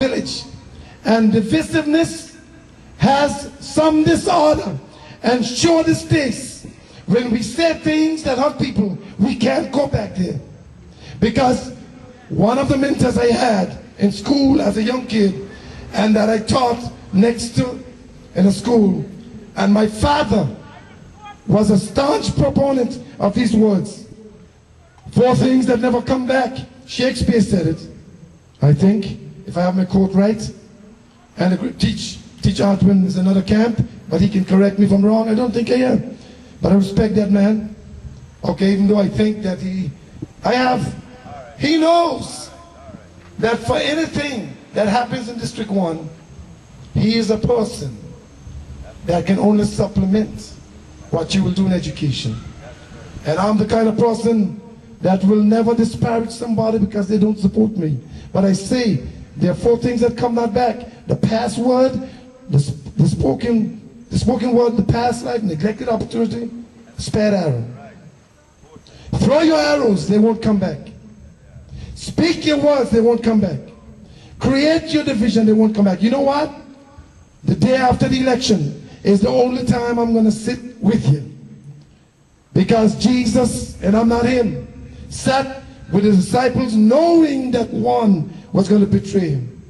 village, and divisiveness has some disorder and sure distaste. When we say things that hurt people, we can't go back there. Because one of the mentors I had in school as a young kid, and that I taught next to in a school, and my father was a staunch proponent of these words. 4 things that never come back. Shakespeare said it, I think, if I have my quote right. And Teach Artwin is another camp, but he can correct me if I'm wrong. I don't think I am. But I respect that man. Okay, even though I think that he knows that for anything that happens in District 1, he is a person that can only supplement what you will do in education. And I'm the kind of person that will never disparage somebody because they don't support me. But I say, there are 4 things that come not back. The past word, the spoken word, the past life, neglected opportunity, spared arrow. Throw your arrows, they won't come back. Speak your words, they won't come back. Create your division, they won't come back. You know what? The day after the election is the only time I'm going to sit with you. Because Jesus, and I'm not him, sat with his disciples knowing that one was going to betray him.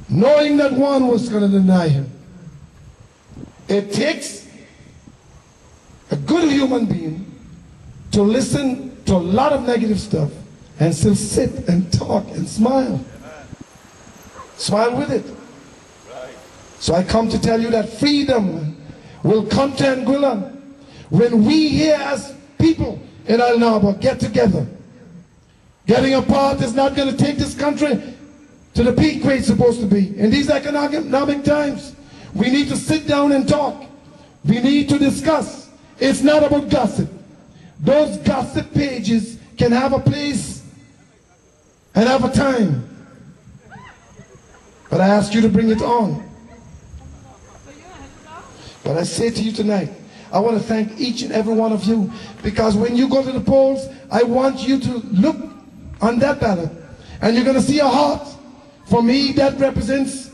Knowing that one was going to deny him. It takes a good human being to listen to a lot of negative stuff and still sit and talk and smile. Smile with it. So I come to tell you that freedom will come to Anguilla when we here as people in El Harbour get together. Getting apart is not going to take this country to the peak where it's supposed to be. In these economic times, we need to sit down and talk. We need to discuss. It's not about gossip. Those gossip pages can have a place and have a time. But I ask you to bring it on. But I say to you tonight, I want to thank each and every one of you, because when you go to the polls, I want you to look on that ballot and you're going to see a heart. For me, that represents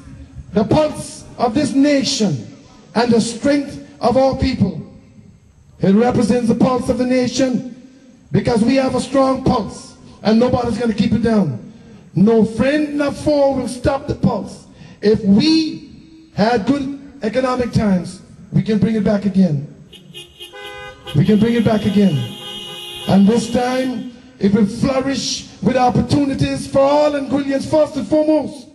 the pulse of this nation and the strength of our people. It represents the pulse of the nation because we have a strong pulse and nobody's going to keep it down. No friend nor foe will stop the pulse. If we had good economic times, we can bring it back again. We can bring it back again. And this time, it will flourish with opportunities for all Anguillians first and foremost.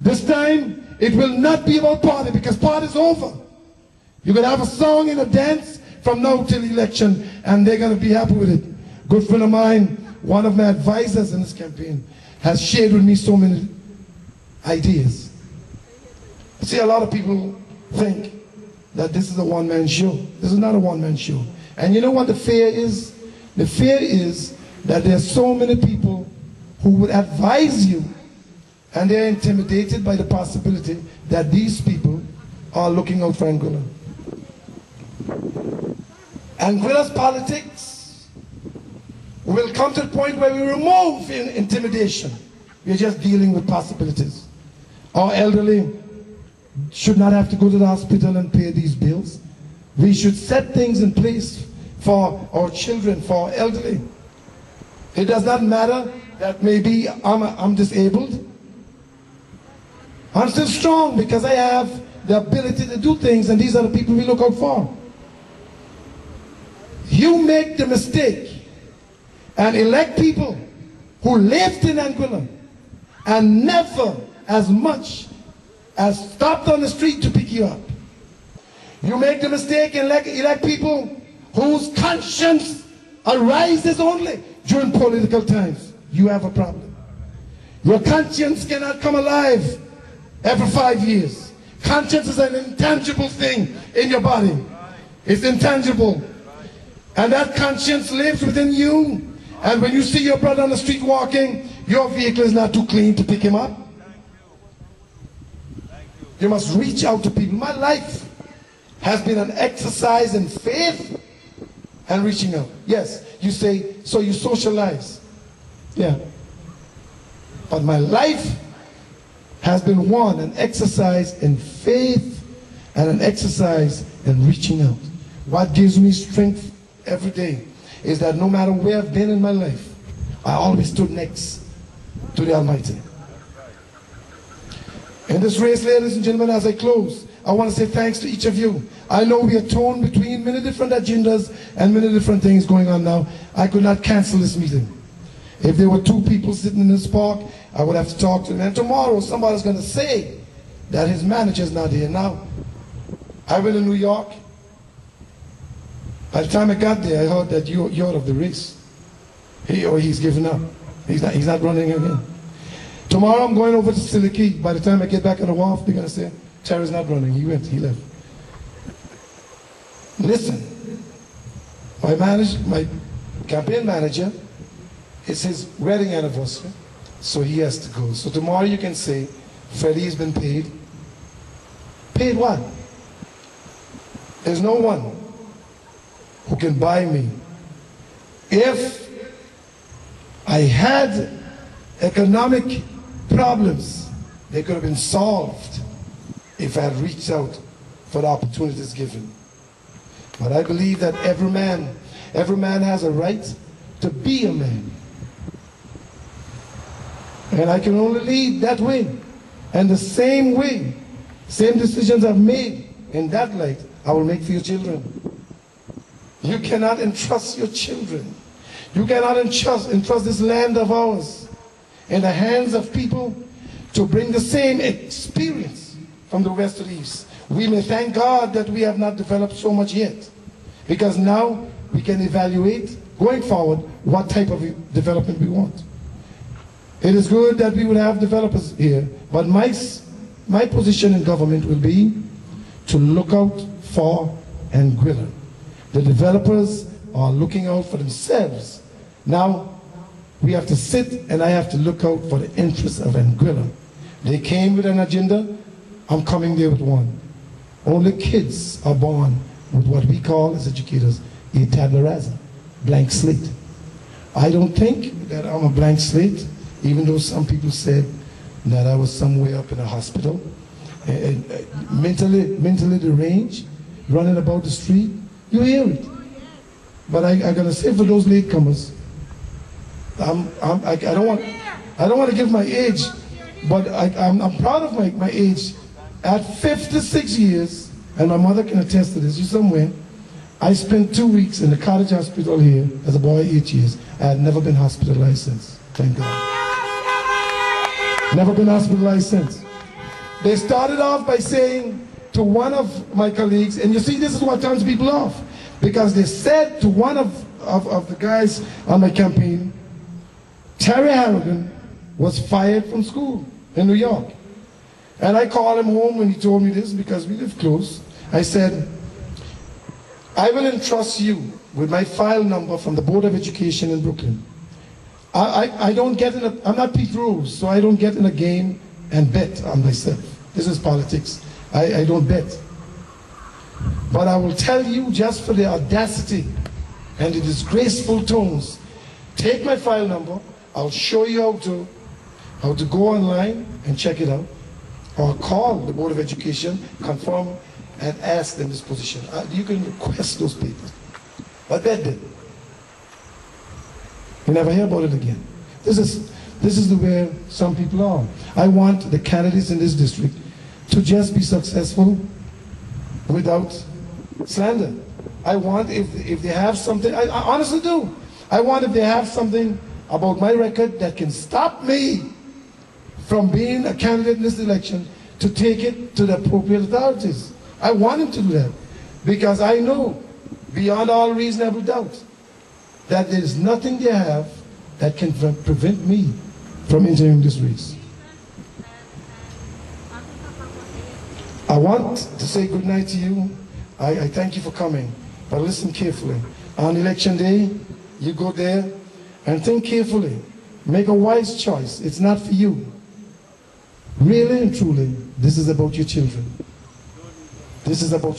This time, it will not be about party, because party is over. You're going to have a song and a dance from now till election, and they're going to be happy with it. Good friend of mine, one of my advisors in this campaign, has shared with me so many ideas. See, a lot of people think that this is a one-man show. This is not a one-man show. And you know what the fear is? The fear is that there are so many people who would advise you, and they're intimidated by the possibility that these people are looking out for Anguilla. Anguilla's politics will come to the point where we remove intimidation. We're just dealing with possibilities. Our elderly should not have to go to the hospital and pay these bills. We should set things in place for our children, for our elderly. It does not matter that maybe I'm disabled. I'm still strong because I have the ability to do things, and these are the people we look out for. You make the mistake and elect people who lived in Anguilla and never as much as stopped on the street to pick you up. You make the mistake and elect people whose conscience arises only during political times. You have a problem. Your conscience cannot come alive every 5 years. Conscience is an intangible thing in your body. It's intangible. And that conscience lives within you. And when you see your brother on the street walking, your vehicle is not too clean to pick him up. You must reach out to people. My life has been an exercise in faith and reaching out. Yes, you say, so you socialize. Yeah. but my life has been one, an exercise in faith and an exercise in reaching out. What gives me strength every day is that no matter where I've been in my life, I always stood next to the Almighty. In this race, ladies and gentlemen, as I close, I want to say thanks to each of you. I know we are torn between many different agendas and many different things going on now. I could not cancel this meeting. If there were 2 people sitting in this park, I would have to talk to them. And tomorrow, somebody's going to say that his manager's not here. Now, I went to New York. By the time I got there, I heard that you're out of the race. He's given up. He's not running again. Tomorrow, I'm going over to Siliki. By the time I get back on the wharf, they're going to say, Terry's not running. He left. Listen, my campaign manager, it's his wedding anniversary, so he has to go. So tomorrow you can say, Freddie's been paid. Paid what? There's no one who can buy me. If I had economic problems, they could have been solved if I had reached out for the opportunities given. But I believe that every man has a right to be a man. And I can only lead that way. And the same way, same decisions I've made in that light, I will make for your children. You cannot entrust your children. You cannot entrust this land of ours in the hands of people to bring the same experience from the west to the east. We may thank God that we have not developed so much yet, because now we can evaluate going forward what type of development we want. It is good that we would have developers here, but my position in government will be to look out for Anguilla. The developers are looking out for themselves. Now we have to sit and I have to look out for the interests of Anguilla. They came with an agenda, I'm coming there with one. Only kids are born with what we call as educators a tabula rasa, blank slate. I don't think that I'm a blank slate, even though some people said that I was somewhere up in a hospital, mentally deranged, running about the street. You hear it. But I gotta say for those latecomers, I don't want to give my age, but I'm proud of my age. At 56 years, and my mother can attest to this, you somewhere, I spent 2 weeks in the cottage hospital here as a boy, 8 years. I had never been hospitalized since, thank God. Never been hospitalized since. They started off by saying to one of my colleagues, and you see this is what turns people off, because they said to one of the guys on my campaign, Terry Harrigan was fired from school in New York. And I called him home when he told me this, because we live close. I said, I will entrust you with my file number from the Board of Education in Brooklyn. I don't get in I'm not Pete Rose, so I don't get in a game and bet on myself. This is politics. I don't bet. But I will tell you, just for the audacity and the disgraceful tones, take my file number. I'll show you how to go online and check it out, or call the Board of Education, confirm, and ask them this position. You can request those papers. But bet them. You never hear about it again. This is the way some people are. I want the candidates in this district to just be successful without slander. I want, if they have something, I honestly do. I want, if they have something about my record that can stop me from being a candidate in this election, to take it to the appropriate authorities. I want him to do that, because I know beyond all reasonable doubt that there is nothing they have that can prevent me from entering this race. I want to say good night to you. I thank you for coming, but listen carefully. On election day, you go there and think carefully. Make a wise choice. It's not for you. Really and truly, this is about your children. This is about your